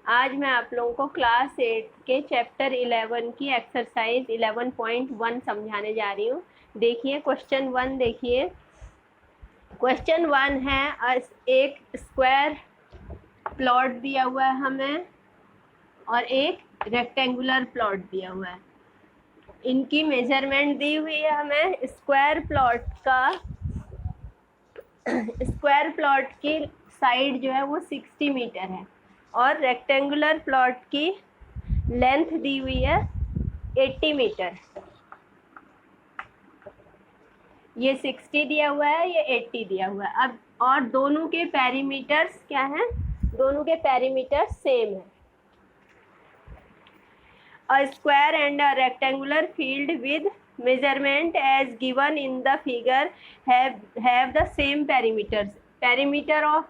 आज मैं आप लोगों को क्लास 8 के चैप्टर 11 की एक्सरसाइज 11.1 समझाने जा रही हूँ। देखिए क्वेश्चन 1 देखिए। क्वेश्चन 1 है एक स्क्वायर प्लॉट दिया हुआ है हमें और एक रेक्टेंगुलर प्लॉट दिया हुआ है। इनकी मेजरमेंट दी हुई है हमें। स्क्वायर प्लॉट की साइड जो है वो 60 मीटर है और रेक्टेंगुलर प्लॉट की लेंथ दी हुई है 80 मीटर। ये 60 दिया हुआ है, ये 80 दिया हुआ है। अब और दोनों के पेरीमीटर्स क्या हैं? दोनों के पेरीमीटर सेम है। A square and a rectangular field with measurement as given in the figure have the same perimeters. Perimeter of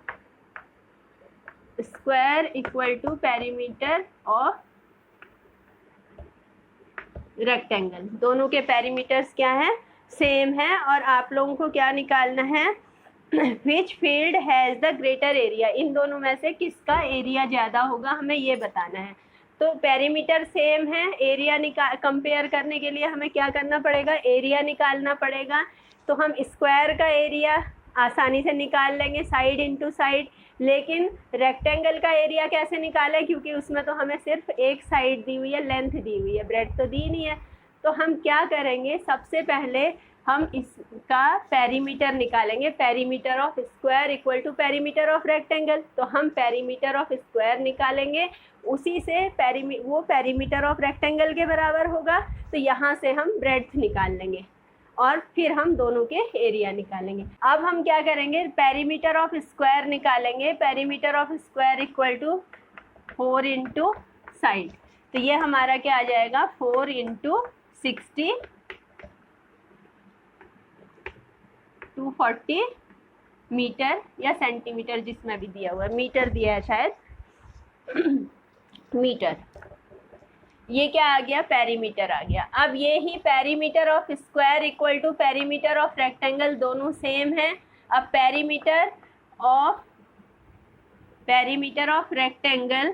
square equal to perimeter of rectangle. दोनों के perimeters क्या है? सेम है। और आप लोगों को क्या निकालना है? Which field has the greater area? इन दोनों में से किसका एरिया ज़्यादा होगा, हमें ये बताना है। तो पेरीमीटर सेम है, एरिया कंपेयर करने के लिए हमें क्या करना पड़ेगा? एरिया निकालना पड़ेगा। तो हम स्क्वायर का एरिया आसानी से निकाल लेंगे साइड इनटू साइड, लेकिन रेक्टेंगल का एरिया कैसे निकालें? क्योंकि उसमें तो हमें सिर्फ एक साइड दी हुई है, लेंथ दी हुई है, ब्रेड्थ तो दी नहीं है। तो हम क्या करेंगे? सबसे पहले हम इसका पेरीमीटर निकालेंगे। Perimeter of square equal to perimeter of rectangle. तो हम पेरीमीटर ऑफ स्क्वायर निकालेंगे, उसी से वो पेरीमीटर ऑफ रेक्टेंगल के बराबर होगा। तो यहाँ से हम ब्रेड्थ निकाल लेंगे और फिर हम दोनों के एरिया निकालेंगे। अब हम क्या करेंगे? पेरीमीटर ऑफ स्क्वायर निकालेंगे। Perimeter of square equal to 4 into side. तो ये हमारा क्या आ जाएगा? 4 इंटू 60 240 मीटर या सेंटीमीटर, जिसमें भी दिया हुआ है। मीटर दिया है शायद मीटर। ये क्या आ गया? पेरीमीटर आ गया। अब ये ही perimeter of square equal to perimeter of rectangle, दोनों सेम है। अब पेरीमीटर ऑफ रेक्टेंगल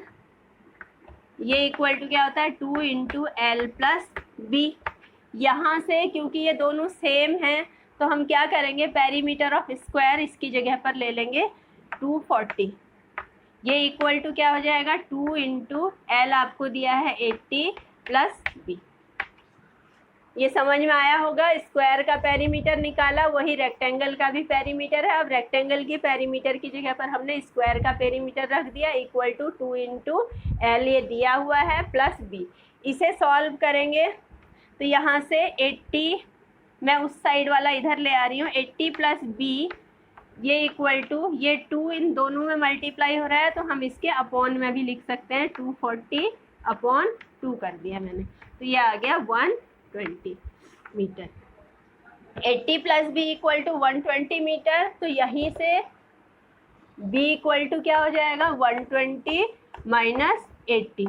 ये इक्वल टू क्या होता है? 2 इंटू एल प्लस बी। यहाँ से क्योंकि ये दोनों सेम हैं तो हम क्या करेंगे? पेरीमीटर ऑफ स्क्वायर इसकी जगह पर ले लेंगे 240। ये इक्वल टू क्या हो जाएगा? 2 इंटू एल आपको दिया है 80 प्लस बी। ये समझ में आया होगा। स्क्वायर का पेरीमीटर निकाला, वही रेक्टेंगल का भी पेरीमीटर है। अब रेक्टेंगल की पेरीमीटर की जगह पर हमने स्क्वायर का पेरीमीटर रख दिया, इक्वल टू 2 इंटू एल ये दिया हुआ है प्लस बी। इसे सॉल्व करेंगे तो यहाँ से 80, मैं उस साइड वाला इधर ले आ रही हूँ, 80 प्लस बी ये इक्वल टू, ये 2 इन दोनों में मल्टीप्लाई हो रहा है तो हम इसके अपॉन में भी लिख सकते हैं। 240 अपॉन 2 कर दिया मैंने, तो ये आ गया 120 metre. 80 plus B equal to 120 metre. तो यहीं से b इक्वल टू क्या हो जाएगा? 120 माइनस 80।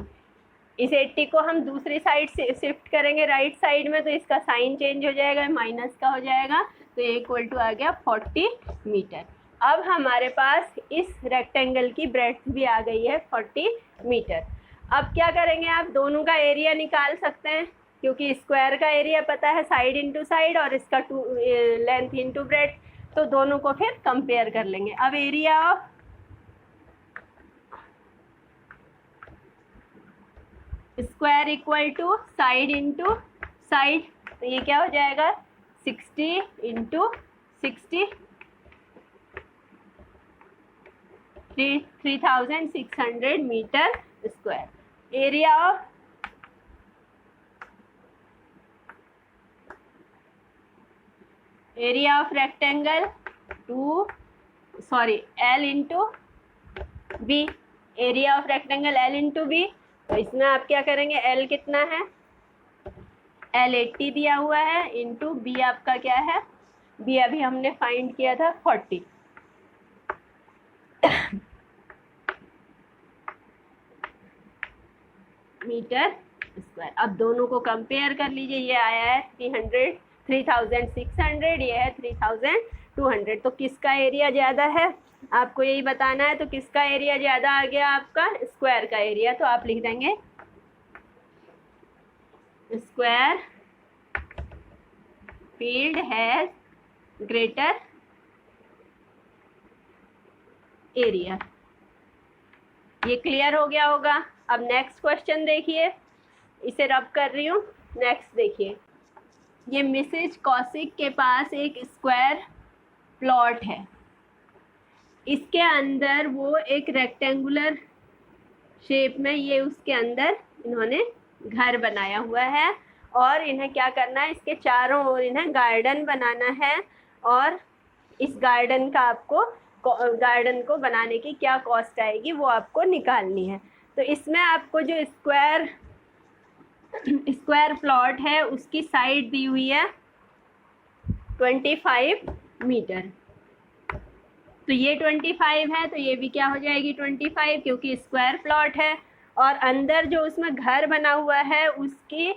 इस 80 को हम दूसरी साइड से शिफ्ट करेंगे राइट साइड में, तो इसका साइन चेंज हो जाएगा, माइनस का हो जाएगा। तो ये इक्वल टू आ गया 40 मीटर। अब हमारे पास इस रेक्टेंगल की ब्रेड्थ भी आ गई है 40 मीटर। अब क्या करेंगे? आप दोनों का एरिया निकाल सकते हैं, क्योंकि स्क्वायर का एरिया पता है साइड इंटू साइड और इसका लेंथ इंटू ब्रेड्थ। तो दोनों को फिर कंपेयर कर लेंगे। अब area of square equal to side into side, तो ये क्या हो जाएगा? 60 into 60 3600 metre square. Area of rectangle L into B. Area of rectangle L into B. तो इसमें आप क्या करेंगे? एल कितना है? एल 80 दिया हुआ है, इंटू बी आपका क्या है? बी अभी हमने फाइंड किया था 40 मीटर स्क्वायर। अब दोनों को कंपेयर कर लीजिए। ये आया है 3600, ये है 3500। 200। तो किसका एरिया ज़्यादा है आपको यही बताना है। तो किसका एरिया ज़्यादा आ गया, आपका स्क्वायर का एरिया। तो आप लिख देंगे square field has greater area. ये क्लियर हो गया होगा। अब नेक्स्ट क्वेश्चन देखिए, इसे रब कर रही हूँ। नेक्स्ट देखिए, ये मिसेज कौशिक के पास एक स्क्वायर प्लॉट है। इसके अंदर वो एक रेक्टेंगुलर शेप में ये उसके अंदर इन्होंने घर बनाया हुआ है और इन्हें क्या करना है, इसके चारों ओर इन्हें गार्डन बनाना है। और इस गार्डन का आपको गार्डन को बनाने की क्या कॉस्ट आएगी वो आपको निकालनी है। तो इसमें आपको जो स्क्वायर प्लॉट है उसकी साइड दी हुई है 25 मीटर। तो ये 25 है, तो ये भी क्या हो जाएगी 25, क्योंकि स्क्वायर प्लॉट है। और अंदर जो उसमें घर बना हुआ है उसकी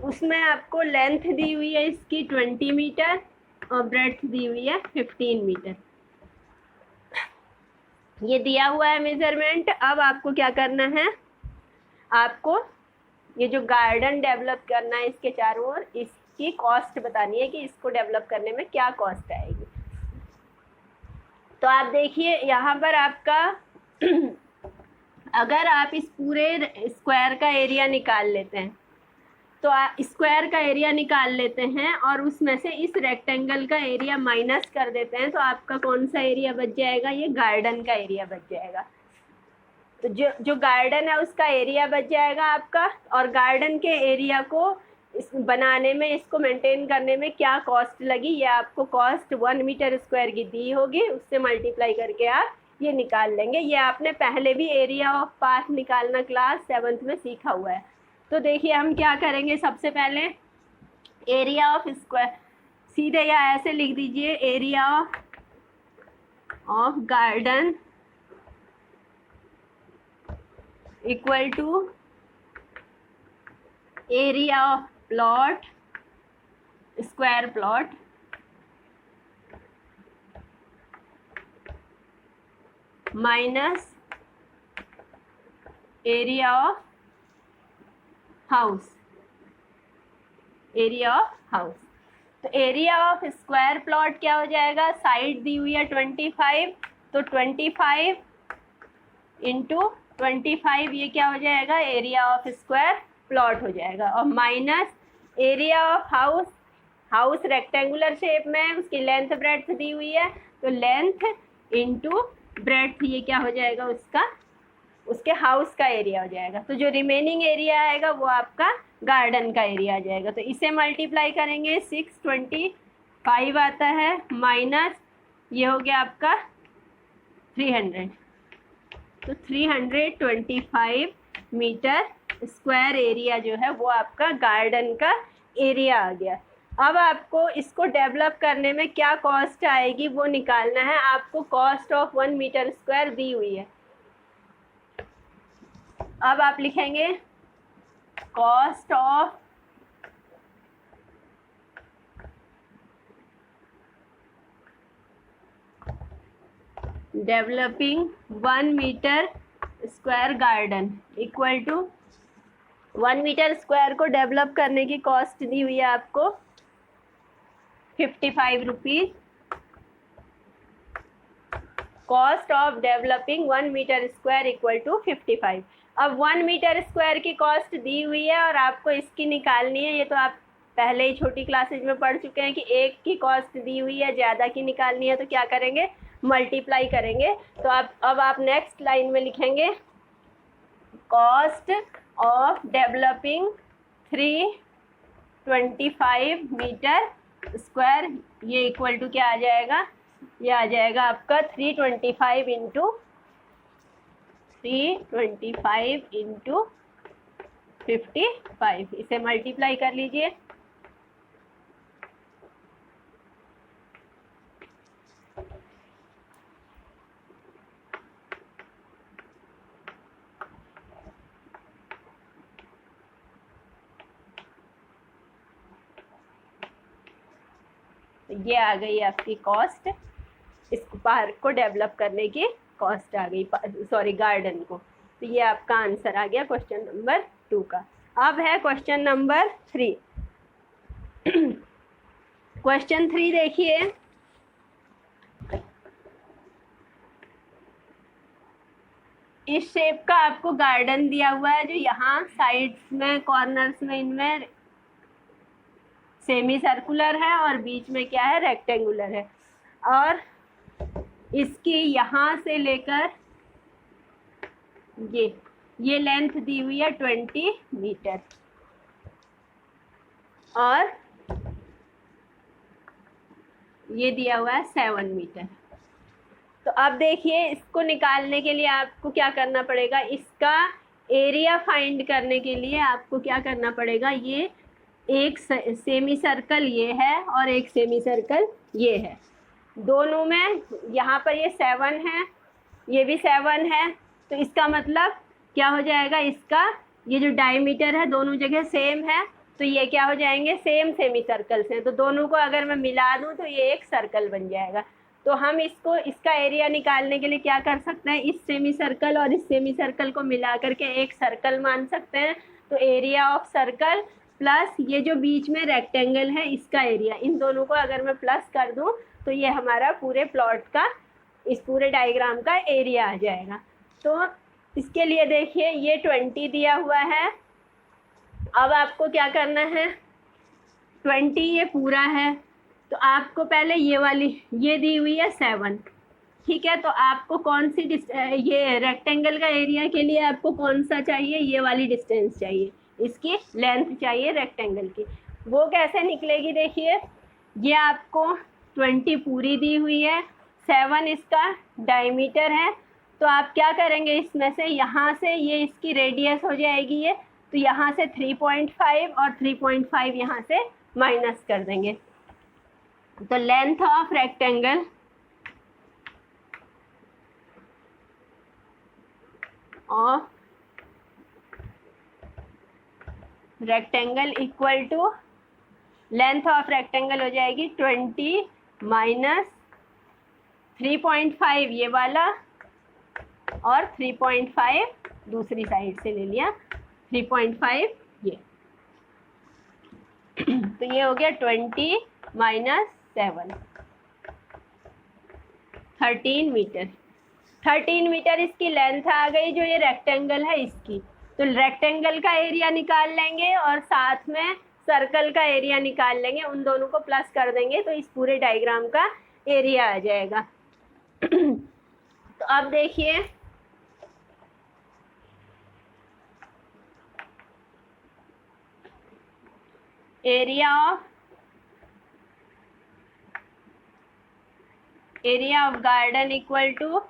उसमें आपको लेंथ दी हुई है इसकी 20 मीटर और ब्रेड्थ दी हुई है 15 मीटर। ये दिया हुआ है मेजरमेंट। अब आपको क्या करना है, आपको ये जो गार्डन डेवलप करना है इसके चारों ओर, इसकी कॉस्ट बतानी है कि इसको डेवलप करने में क्या कॉस्ट आएगी। तो आप देखिए यहाँ पर आपका अगर आप इस पूरे स्क्वायर का एरिया निकाल लेते हैं, तो आप स्क्वायर का एरिया निकाल लेते हैं और उसमें से इस रेक्टेंगल का एरिया माइनस कर देते हैं, तो आपका कौन सा एरिया बच जाएगा, ये गार्डन का एरिया बच जाएगा। तो जो गार्डन है उसका एरिया बच जाएगा आपका। और गार्डन के एरिया को इस बनाने में, इसको मेंटेन करने में क्या कॉस्ट लगी, ये आपको कॉस्ट 1 मीटर स्क्वायर की दी होगी, उससे मल्टीप्लाई करके आप ये निकाल लेंगे। ये आपने पहले भी एरिया ऑफ पाथ निकालना क्लास 7th में सीखा हुआ है। तो देखिए हम क्या करेंगे, सबसे पहले एरिया ऑफ स्क्वायर सीधे या ऐसे लिख दीजिए, area of garden equal to area of plot square plot minus area of house, area of house. तो एरिया ऑफ स्क्वायर प्लॉट क्या हो जाएगा, साइड दी हुई है 25, तो 25 इंटू 25 ये क्या हो जाएगा, एरिया ऑफ स्क्वायर प्लॉट हो जाएगा। और minus area of house, house rectangular shape में है, उसकी लेंथ ब्रेड्थ दी हुई है, तो लेंथ इंटू ब्रेड्थ ये क्या हो जाएगा, उसके हाउस का एरिया हो जाएगा। तो जो रिमेनिंग एरिया आएगा वो आपका गार्डन का एरिया आ जाएगा। तो इसे मल्टीप्लाई करेंगे, 625 आता है, माइनस ये हो गया आपका 300। तो 325 मीटर स्क्वायर एरिया जो है वो आपका गार्डन का एरिया आ गया। अब आपको इसको डेवलप करने में क्या कॉस्ट आएगी वो निकालना है। आपको कॉस्ट ऑफ 1 मीटर स्क्वायर दी हुई है। अब आप लिखेंगे cost of developing 1 metre square garden equal to 1 metre square को डेवलप करने की कॉस्ट दी हुई है आपको 55 rupees. Cost of developing 1 metre square equal to 55। अब 1 मीटर स्क्वायर की कॉस्ट दी हुई है और आपको इसकी निकालनी है। ये तो आप पहले ही छोटी क्लासेज में पढ़ चुके हैं कि एक की कॉस्ट दी हुई है, ज़्यादा की निकालनी है तो क्या करेंगे, मल्टीप्लाई करेंगे। तो अब आप नेक्स्ट लाइन में लिखेंगे cost of developing 325 metre square, ये इक्वल टू क्या आ जाएगा, ये आ जाएगा आपका 325 इंटू 55। इसे मल्टीप्लाई कर लीजिए। ये आ गई आपकी कॉस्ट, इस पार्क को डेवलप करने की कॉस्ट आ गई, सॉरी गार्डन को। तो ये आपका आंसर आ गया क्वेश्चन नंबर 2 का। अब है क्वेश्चन नंबर 3। क्वेश्चन 3 देखिए, इस शेप का आपको गार्डन दिया हुआ है, जो यहाँ साइड्स में कॉर्नर्स में इनमें सेमी सर्कुलर है और बीच में क्या है, रेक्टेंगुलर है। और इसकी यहाँ से लेकर ये लेंथ दी हुई है 20 मीटर और ये दिया हुआ है 7 मीटर। तो अब देखिए, इसको निकालने के लिए आपको क्या करना पड़ेगा, इसका एरिया फाइंड करने के लिए आपको क्या करना पड़ेगा, ये एक सेमी सर्कल ये है और एक सेमी सर्कल ये है, दोनों में यहाँ पर ये 7 है, ये भी 7 है। तो इसका मतलब क्या हो जाएगा, इसका ये जो डायमीटर है दोनों जगह सेम है, तो ये क्या हो जाएंगे, सेम सेमी सर्कल्स हैं। तो दोनों को अगर मैं मिला दूँ तो ये एक सर्कल बन जाएगा। तो हम इसका एरिया निकालने के लिए क्या कर सकते हैं, इस सेमी सर्कल और इस सेमी सर्कल को मिला करके एक सर्कल मान सकते हैं। तो एरिया ऑफ सर्कल प्लस ये जो बीच में रेक्टेंगल है इसका एरिया, इन दोनों को अगर मैं प्लस कर दूं तो ये हमारा पूरे प्लॉट का, इस पूरे डायग्राम का एरिया आ जाएगा। तो इसके लिए देखिए, ये 20 दिया हुआ है। अब आपको क्या करना है, 20 ये पूरा है, तो आपको पहले ये दी हुई है 7, ठीक है। तो आपको कौन सी ये रेक्टेंगल का एरिया के लिए आपको कौन सा चाहिए, ये वाली डिस्टेंस चाहिए, इसकी लेंथ चाहिए रेक्टेंगल की। वो कैसे निकलेगी, देखिए ये आपको 20 पूरी दी हुई है, 7 इसका डायमीटर है। तो आप क्या करेंगे, इसमें से यहाँ से ये इसकी रेडियस हो जाएगी ये, तो यहाँ से 3.5 और 3.5 यहाँ से माइनस कर देंगे। तो length of rectangle equal to length of rectangle हो जाएगी 20 माइनस 3.5 ये वाला और 3.5 दूसरी साइड से ले लिया, 3.5 ये। तो ये हो गया 20 माइनस 7, 13 मीटर। 13 मीटर इसकी लेंथ आ गई, जो ये रेक्टेंगल है इसकी। तो रेक्टेंगल का एरिया निकाल लेंगे और साथ में सर्कल का एरिया निकाल लेंगे, उन दोनों को प्लस कर देंगे तो इस पूरे डायग्राम का एरिया आ जाएगा। तो अब देखिए, area of garden equal to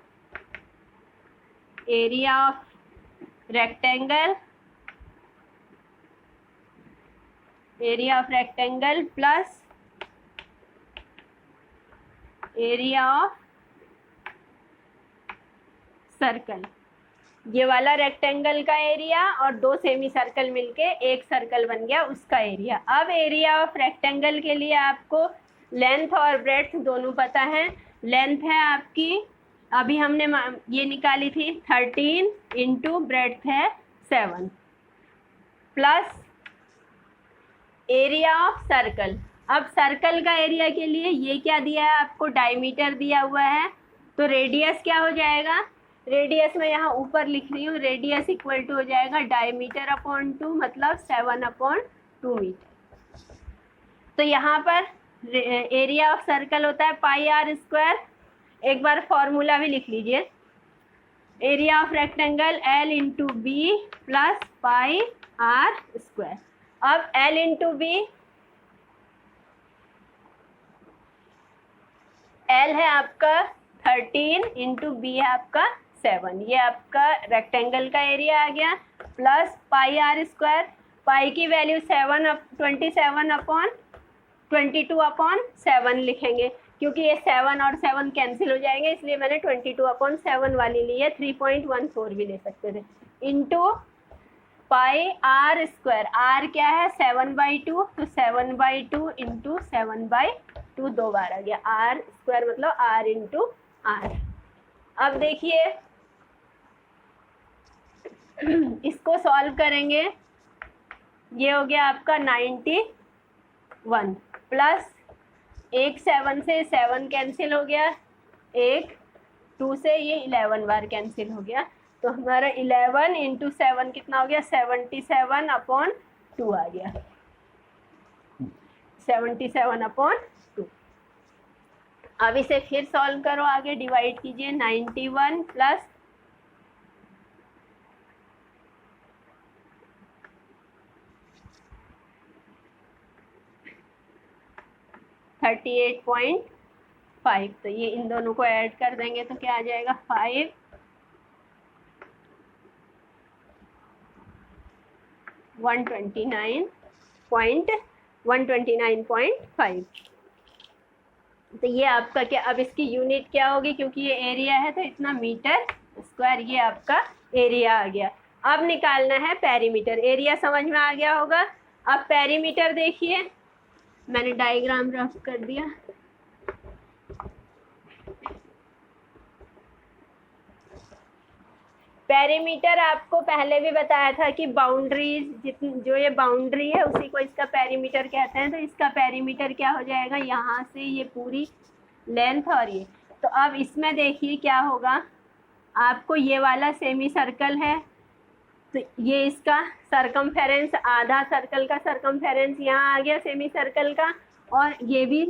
area of rectangle plus area of circle. ये वाला रेक्टेंगल का एरिया और 2 सेमी सर्कल मिलके एक सर्कल बन गया, उसका एरिया। अब एरिया ऑफ रेक्टेंगल के लिए आपको लेंथ और ब्रेड्थ दोनों पता है। लेंथ है आपकी, अभी हमने ये निकाली थी 13 इंटू ब्रेड्थ है 7 प्लस एरिया ऑफ सर्कल। अब सर्कल का एरिया के लिए ये क्या दिया है आपको, डायमीटर दिया हुआ है। तो रेडियस क्या हो जाएगा, रेडियस में यहाँ ऊपर लिख रही हूँ, रेडियस इक्वल टू हो जाएगा डायमीटर अपॉन 2 मतलब 7/2 मीटर। तो यहाँ पर एरिया ऑफ सर्कल होता है πr²। एक बार फॉर्मूला भी लिख लीजिए, area of rectangle L into B plus πr²। अब L इंटू बी, L है आपका 13 इंटू बी है आपका 7, ये आपका रेक्टेंगल का एरिया आ गया, प्लस πr²। पाई की वैल्यू 22/7 लिखेंगे, क्योंकि ये 7 और 7 कैंसिल हो जाएंगे, इसलिए मैंने 22/7 वाली ली है, 3.14 भी ले सकते थे, इंटू πr²। r क्या है 7/2, तो 7/2 इंटू 7/2 टू 2 बार आ गया, आर स्क्वायर मतलब आर इंटू आर। अब देखिए इसको सॉल्व करेंगे, ये हो गया आपका 91 प्लस एक 7 से 7 कैंसिल हो गया, एक 2 से ये 11 बार कैंसिल हो गया, तो हमारा 11 इंटू 7 कितना हो गया, 77/2 आ गया, 77/2। अब इसे फिर सॉल्व करो, आगे डिवाइड कीजिए, 91 प्लस 38.5, तो ये इन दोनों को ऐड कर देंगे तो क्या आ जाएगा, 129.5। तो ये आपका क्या, अब इसकी यूनिट क्या होगी, क्योंकि ये एरिया है तो इतना मीटर स्क्वायर, ये आपका एरिया आ गया। अब निकालना है पेरीमीटर, एरिया समझ में आ गया होगा। अब पेरीमीटर देखिए, मैंने डायग्राम रफ कर दिया। पेरीमीटर आपको पहले भी बताया था कि बाउंड्रीज जितनी, जो ये बाउंड्री है उसी को इसका पेरीमीटर कहते हैं। तो इसका पेरीमीटर क्या हो जाएगा, यहाँ से ये पूरी लेंथ और ये। तो अब इसमें देखिए क्या होगा, आपको ये वाला सेमी सर्कल है तो ये इसका सरकमफेरेंस, आधा सर्कल का सरकमफेरेंस यहाँ आ गया सेमी सर्कल का, और ये भी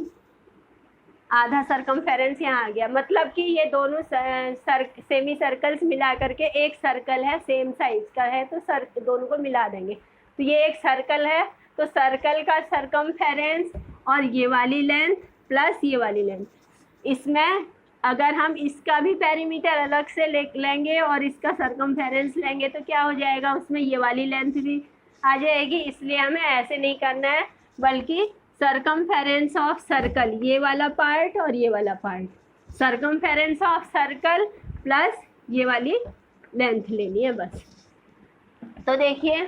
आधा सरकमफेरेंस यहाँ आ गया। मतलब कि ये दोनों सेमी सर्कल्स मिला करके एक सर्कल है, सेम साइज का है, तो दोनों को मिला देंगे तो ये एक सर्कल है। तो सर्कल का सरकमफेरेंस और ये वाली लेंथ प्लस ये वाली लेंथ, इसमें अगर हम इसका भी पेरीमीटर अलग से लेंगे और इसका सरकमफेरेंस लेंगे तो क्या हो जाएगा, उसमें ये वाली लेंथ भी आ जाएगी। इसलिए हमें ऐसे नहीं करना है, बल्कि सरकमफेरेंस ऑफ सर्कल, ये वाला पार्ट और ये वाला part, circumference of circle plus ये वाली लेंथ लेनी है बस। तो देखिए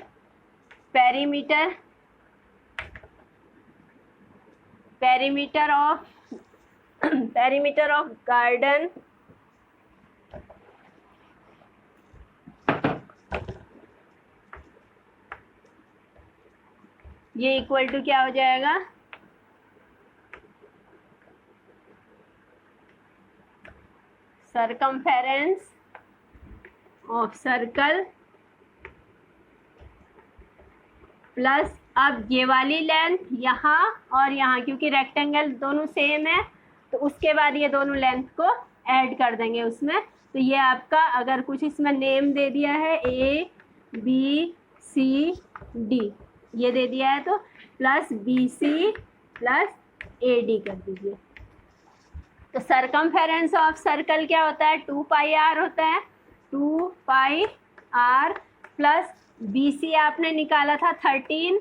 पेरीमीटर ऑफ गार्डन ये इक्वल टू क्या हो जाएगा, सरकमफेरेंस ऑफ सर्कल प्लस, अब ये वाली लेंथ यहाँ और यहाँ, क्योंकि रेक्टेंगल दोनों सेम है तो उसके बाद ये दोनों लेंथ को ऐड कर देंगे उसमें। तो ये आपका, अगर कुछ इसमें नेम दे दिया है ABCD ये दे दिया है तो प्लस BC प्लस AD कर दीजिए। तो सरकमफेरेंस ऑफ सर्कल क्या होता है, 2πr होता है, 2πr प्लस BC आपने निकाला था 13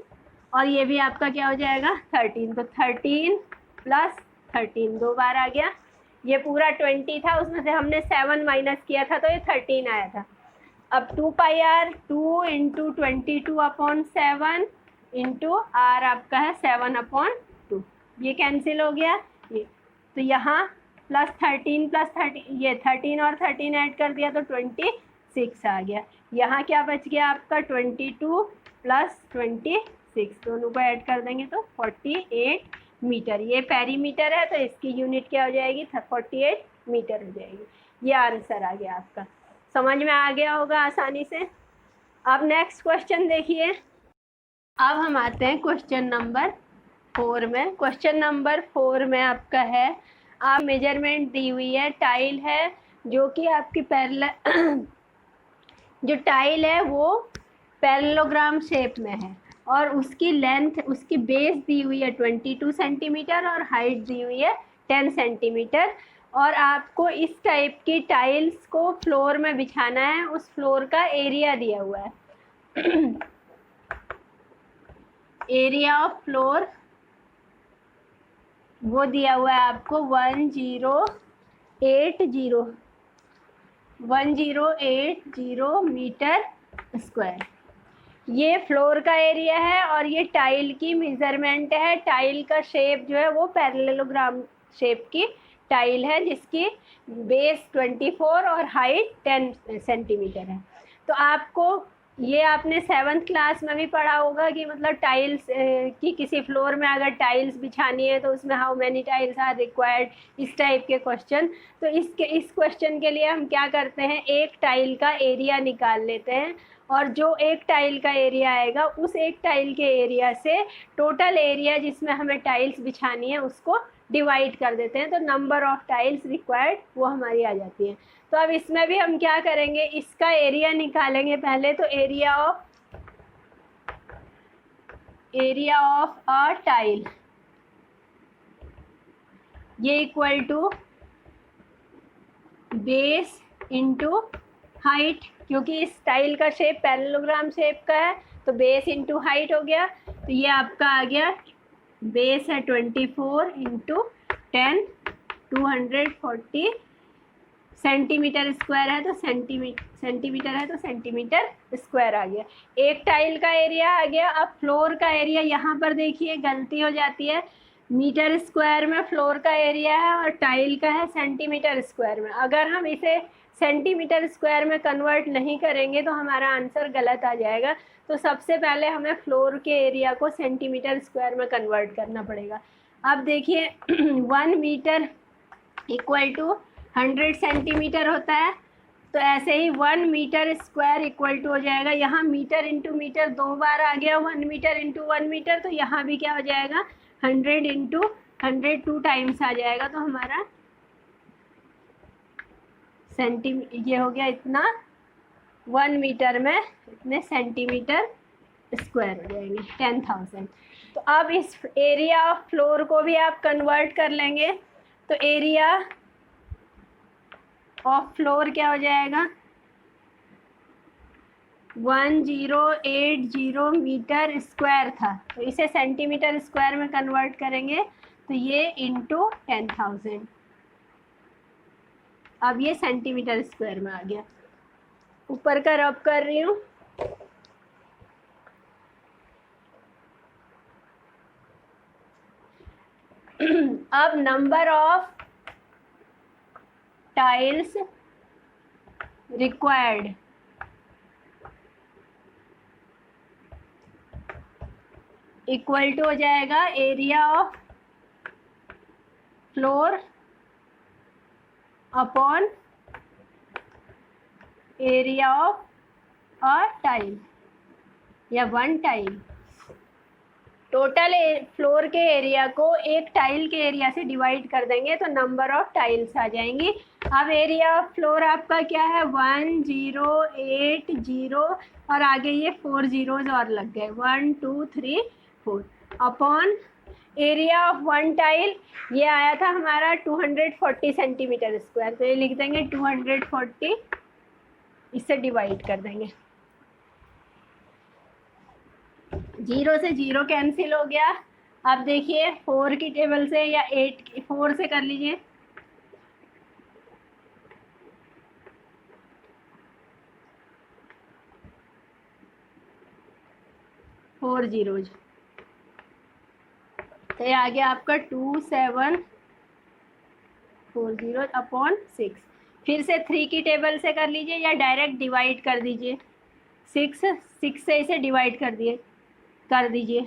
और ये भी आपका क्या हो जाएगा 13। तो 13 प्लस 13 दो बार आ गया, ये पूरा 20 था, उसमें से हमने 7 माइनस किया था तो ये 13 आया था। अब 2πr 2 इंटू 22/7 इंटू r आपका है 7/2, ये कैंसिल हो गया ये। तो यहाँ प्लस 13 प्लस 13, ये 13 और 13 ऐड कर दिया तो 26 आ गया। यहाँ क्या बच गया आपका 22 प्लस 26, दोनों को ऐड कर देंगे तो 48 मीटर। ये पेरीमीटर है तो इसकी यूनिट क्या हो जाएगी, 48 मीटर हो जाएगी। ये आंसर आ गया आपका, समझ में आ गया होगा आसानी से। अब नेक्स्ट क्वेश्चन देखिए। अब हम आते हैं क्वेश्चन नंबर 4 में। क्वेश्चन नंबर 4 में आपका है, आप मेजरमेंट दी हुई है, टाइल है जो कि आपकी जो टाइल है वो पैरेललोग्राम शेप में है और उसकी लेंथ, उसकी बेस दी हुई है 22 सेंटीमीटर और हाइट दी हुई है 10 सेंटीमीटर, और आपको इस टाइप की टाइल्स को फ्लोर में बिछाना है। उस फ्लोर का एरिया दिया हुआ है एरिया ऑफ फ्लोर वो दिया हुआ है आपको 1080 मीटर स्क्वायर। ये फ्लोर का एरिया है और ये टाइल की मेजरमेंट है। टाइल का शेप जो है वो पैरेललोग्राम शेप की टाइल है जिसकी बेस 24 और हाइट 10 सेंटीमीटर है। तो आपको ये आपने 7th क्लास में भी पढ़ा होगा कि मतलब टाइल्स की किसी फ्लोर में अगर टाइल्स बिछानी है तो उसमें how many tiles are required, इस टाइप के क्वेश्चन। तो इस क्वेश्चन के लिए हम क्या करते हैं, एक टाइल का एरिया निकाल लेते हैं और जो एक टाइल का एरिया आएगा उस एक टाइल के एरिया से टोटल एरिया जिसमें हमें टाइल्स बिछानी है उसको डिवाइड कर देते हैं, तो नंबर ऑफ टाइल्स रिक्वायर्ड वो हमारी आ जाती है। तो अब इसमें भी हम क्या करेंगे, इसका एरिया निकालेंगे पहले। तो एरिया ऑफ अ टाइल ये equal to base into height, क्योंकि इस टाइल का शेप पैरेललोग्राम शेप का है तो बेस इंटू हाइट हो गया। तो ये आपका आ गया, बेस है 24 इंटू 10, 240 सेंटीमीटर स्क्वायर है तो सेंटीमीटर है तो सेंटीमीटर स्क्वायर आ गया। एक टाइल का एरिया आ गया। अब फ्लोर का एरिया, यहाँ पर देखिए गलती हो जाती है, मीटर स्क्वायर में फ्लोर का एरिया है और टाइल का है सेंटीमीटर स्क्वायर में। अगर हम इसे सेंटीमीटर स्क्वायर में कन्वर्ट नहीं करेंगे तो हमारा आंसर गलत आ जाएगा। तो सबसे पहले हमें फ्लोर के एरिया को सेंटीमीटर स्क्वायर में कन्वर्ट करना पड़ेगा। अब देखिए 1 मीटर इक्वल टू 100 सेंटीमीटर होता है, तो ऐसे ही 1 मीटर स्क्वायर इक्वल टू हो जाएगा, यहाँ मीटर इंटू मीटर 2 बार आ गया, 1 मीटर इंटू 1 मीटर, तो यहाँ भी क्या हो जाएगा 100 इंटू 100 2 टाइम्स आ जाएगा। तो हमारा ये हो गया इतना, 1 मीटर में इतने सेंटीमीटर स्क्वायर हो जाएंगे 10,000। तो अब इस एरिया ऑफ फ्लोर को भी आप कन्वर्ट कर लेंगे, तो एरिया ऑफ फ्लोर क्या हो जाएगा 1080 मीटर स्क्वायर था, तो इसे सेंटीमीटर स्क्वायर में कन्वर्ट करेंगे तो ये इंटू 10,000, अब ये सेंटीमीटर स्क्वायर में आ गया। ऊपर का रब कर रही हूँ। अब number of tiles required equal to हो जाएगा area of floor upon area of a tile या 1 टाइल। टोटल फ्लोर के एरिया को एक टाइल के एरिया से डिवाइड कर देंगे तो नंबर ऑफ टाइल्स आ जाएंगी। अब एरिया ऑफ फ्लोर आपका क्या है 1080 और आगे ये 4 जीरोज और लग गए 1 2 3 4 अपॉन एरिया ऑफ 1 टाइल, ये आया था हमारा 240 सेंटीमीटर स्क्वायर, तो ये लिख देंगे 240, इससे डिवाइड कर देंगे। 0 से 0 कैंसिल हो गया। अब देखिए 4 की टेबल से या 4 से कर लीजिए, फोर जीरोज, तो ये आ गया आपका 2740 अपॉन 6। फिर से 3 की टेबल से कर लीजिए या डायरेक्ट डिवाइड कर दीजिए, 6 से इसे डिवाइड कर दीजिए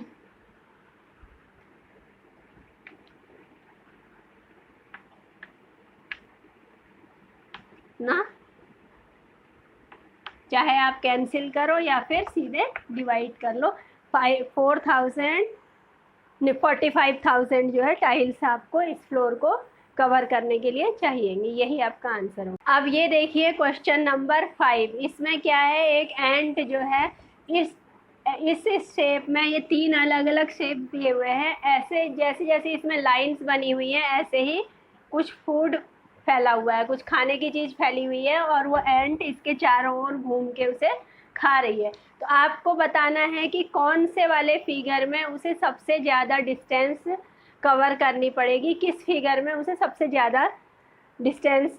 ना, चाहे आप कैंसिल करो या फिर सीधे डिवाइड कर लो। 45,000 जो है टाइल्स आपको इस फ्लोर को कवर करने के लिए चाहिएंगी, यही आपका आंसर होगा। अब ये देखिए क्वेश्चन नंबर 5, इसमें क्या है, एक एंट जो है इस शेप में, ये 3 अलग अलग शेप दिए हुए हैं, ऐसे जैसे जैसे इसमें लाइंस बनी हुई हैं ऐसे ही कुछ फूड फैला हुआ है, कुछ खाने की चीज़ फैली हुई है और वो एंट इसके चारों ओर घूम के उसे खा रही है। तो आपको बताना है कि कौन से वाले फिगर में उसे सबसे ज़्यादा डिस्टेंस कवर करनी पड़ेगी, किस फिगर में उसे सबसे ज़्यादा डिस्टेंस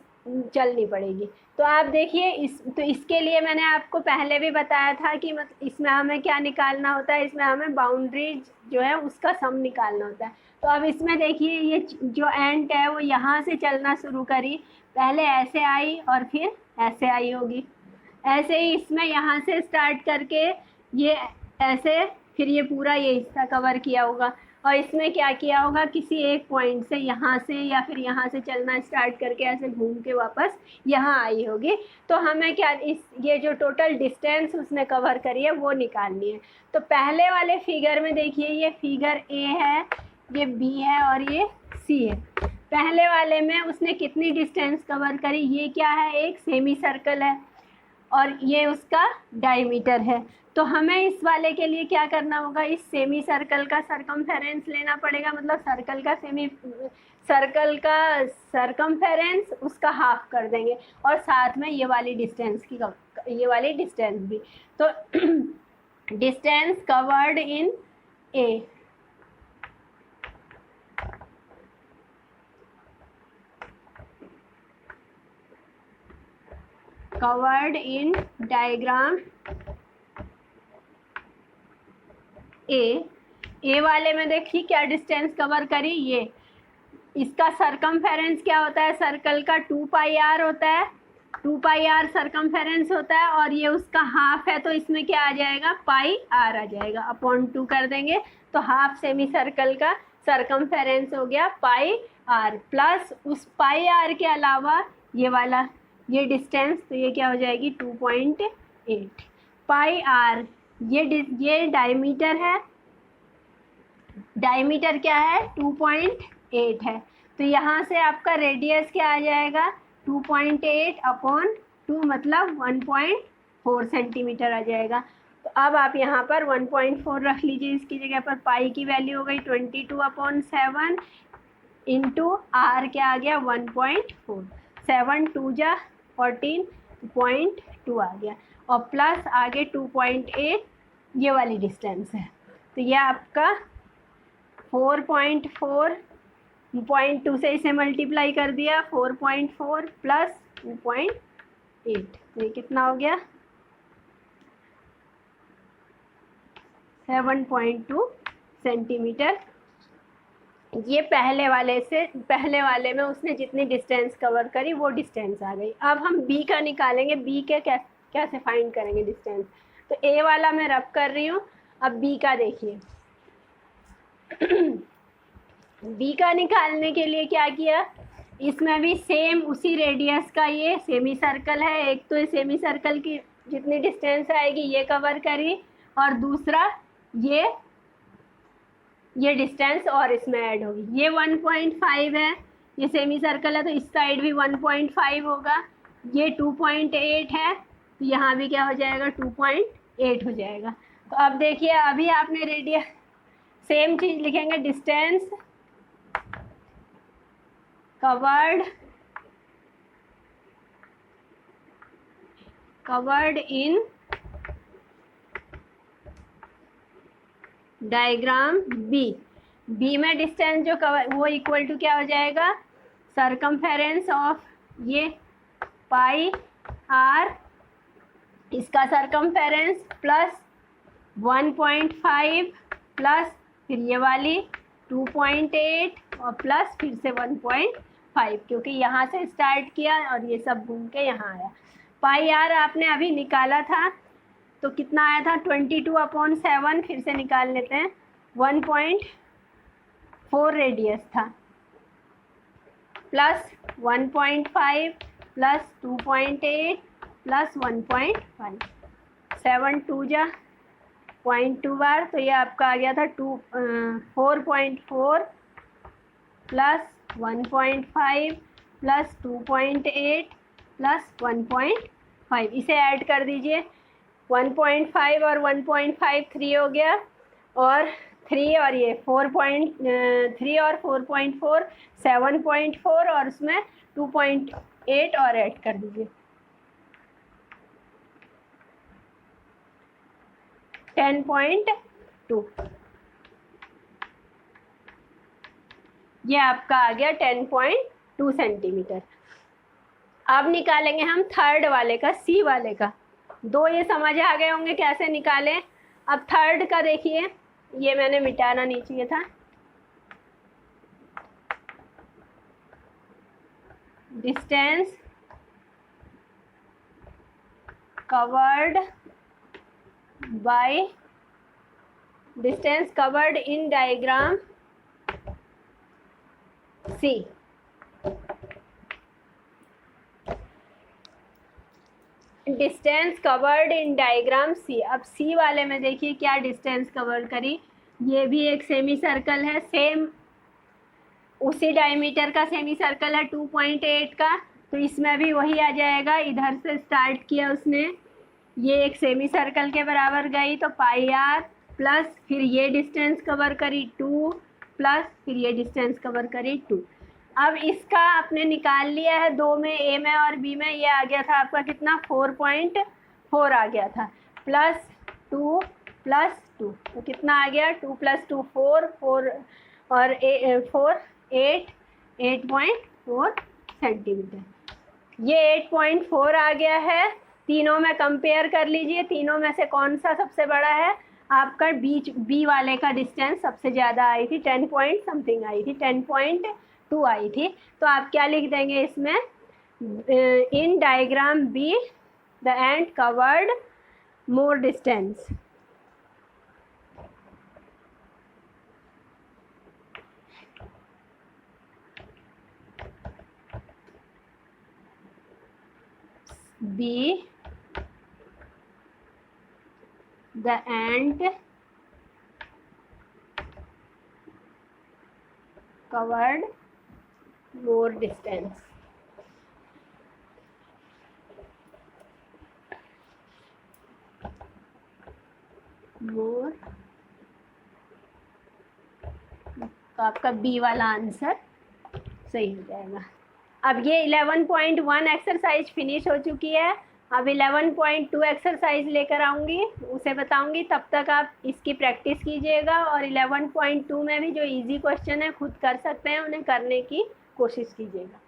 चलनी पड़ेगी। तो आप देखिए इसके लिए मैंने आपको पहले भी बताया था कि इसमें हमें क्या निकालना होता है, इसमें हमें बाउंड्री जो है उसका सम निकालना होता है। तो अब इसमें देखिए ये जो एंट है वो यहाँ से चलना शुरू करी, पहले ऐसे आई और फिर ऐसे आई होगी, ऐसे ही इसमें यहाँ से स्टार्ट करके ये ऐसे, फिर ये पूरा ये हिस्सा कवर किया होगा, और इसमें क्या किया होगा, किसी एक पॉइंट से यहाँ से या फिर यहाँ से चलना स्टार्ट करके ऐसे घूम के वापस यहाँ आई होगी। तो हमें क्या ये जो टोटल डिस्टेंस उसने कवर करी है वो निकालनी है। तो पहले वाले फिगर में देखिए ये फिगर ए है, ये बी है और ये सी है। पहले वाले में उसने कितनी डिस्टेंस कवर करी, ये क्या है, एक सेमी सर्कल है और ये उसका डायमीटर है। तो हमें इस वाले के लिए क्या करना होगा, इस सेमी सर्कल का सरकमफेरेंस लेना पड़ेगा, मतलब सर्कल का सरकमफेरेंस उसका हाफ कर देंगे और साथ में ये वाली डिस्टेंस भी। तो distance covered in A, covered in diagram A वाले में देखिए क्या डिस्टेंस कवर करी, ये इसका सरकमफेरेंस क्या होता है, सर्कल का 2 पाई आर होता है, 2 पाई आर सरकमफेरेंस होता है, और ये उसका हाफ है तो इसमें क्या आ जाएगा, पाई आर आ जाएगा, अपॉन 2 कर देंगे तो हाफ सेमी सर्कल का सरकमफेरेंस हो गया पाई आर, प्लस उस पाई आर के अलावा ये वाला ये डिस्टेंस, तो ये क्या हो जाएगी 2.8 पाई आर। ये डायमीटर है, डायमीटर क्या है 2.8 है, तो यहाँ से आपका रेडियस क्या आ जाएगा 2.8 अपॉन 2 मतलब 1.4 सेंटीमीटर आ जाएगा। तो अब आप यहाँ पर 1.4 रख लीजिए, इसकी जगह पर पाई की वैल्यू हो गई 22/7 इंटू आर क्या आ गया 1.4, 7 2 जा 14.2 आ गया, और प्लस आगे 2.8 ये वाली डिस्टेंस है। तो ये आपका 4.4.2 से इसे मल्टीप्लाई कर दिया, 4.4 प्लस 2.8, तो ये कितना हो गया 7.2 सेंटीमीटर। ये पहले वाले में उसने जितनी डिस्टेंस कवर करी वो डिस्टेंस आ गई। अब हम बी का निकालेंगे, बी के कैसे फाइंड करेंगे डिस्टेंस। तो ए वाला मैं रब कर रही हूँ, अब बी का देखिए। बी का निकालने के लिए क्या किया, इसमें भी सेम उसी रेडियस का ये सेमी सर्कल है, एक तो ये सेमी सर्कल की जितनी डिस्टेंस आएगी ये कवर करी, और दूसरा ये डिस्टेंस और इसमें ऐड होगी। ये 1.5 है, ये सेमी सर्कल है तो इस साइड भी 1.5 होगा, ये 2.8 है तो यहाँ भी क्या हो जाएगा 2.8 हो जाएगा। तो अब देखिए अभी आपने रेडियस सेम चीज़ लिखेंगे, distance covered in diagram B में डिस्टेंस जो कवर वो इक्वल टू क्या हो जाएगा, सरकमफेरेंस ऑफ ये पाई आर, इसका सरकमफेरेंस प्लस 1.5 प्लस फिर ये वाली 2.8 और प्लस फिर से 1.5, क्योंकि यहाँ से स्टार्ट किया और ये सब घूम के यहाँ आया। पाई आर आपने अभी निकाला था तो कितना आया था 22/7, फिर से निकाल लेते हैं, 1.4 रेडियस था, प्लस 1.5 प्लस 2.8 प्लस 1.5, 7 2 जा 0.2 बार, तो ये आपका आ गया था 4.4 प्लस 1.5 प्लस 2.8 प्लस 1.5, इसे ऐड कर दीजिए, 1.5 और 1.5 3 हो गया, और 3 और ये 4.3 और 4.4 7.4, और उसमें 2.8 और ऐड कर दीजिए, 10.2, ये आपका आ गया 10.2 सेंटीमीटर। अब निकालेंगे हम थर्ड वाले का, सी वाले का। दो ये समझ आ गए होंगे कैसे निकालें। अब थर्ड का देखिए, ये मैंने मिटाना नहीं चाहिए था, distance covered by distance covered in diagram C. Distance covered in diagram C. अब सी वाले में देखिए क्या डिस्टेंस कवर करी, ये भी एक सेमी सर्कल है, सेम उसी डायमीटर का सेमी सर्कल है 2.8 का, तो इसमें भी वही आ जाएगा। इधर से स्टार्ट किया उसने, ये एक सेमी सर्कल के बराबर गई तो पाई आर प्लस फिर ये डिस्टेंस कवर करी 2 प्लस फिर ये डिस्टेंस कवर करी 2। अब इसका आपने निकाल लिया है, दो में ए में और बी में, ये आ गया था आपका कितना 4.4 आ गया था, प्लस 2 प्लस 2 तो कितना आ गया 2 + 2 4 4 और 4 8 8.4 सेंटीमीटर। ये 8.4 आ गया है। तीनों में कंपेयर कर लीजिए, तीनों में से कौन सा सबसे बड़ा है। आपका बीच बी वाले का डिस्टेंस सबसे ज़्यादा आई थी, 10 पॉइंट समथिंग आई थी, 10.2 आई थी। तो आप क्या लिख देंगे इसमें, in diagram B the ant covered more distance. B the ant covered more distance। more तो आपका बी वाला आंसर सही हो जाएगा। अब ये 11.1 एक्सरसाइज फिनिश हो चुकी है। अब 11.2 एक्सरसाइज लेकर आऊँगी, उसे बताऊँगी, तब तक आप इसकी प्रैक्टिस कीजिएगा। और 11.2 में भी जो इजी क्वेश्चन है खुद कर सकते हैं, उन्हें करने की कोशिश कीजिएगा।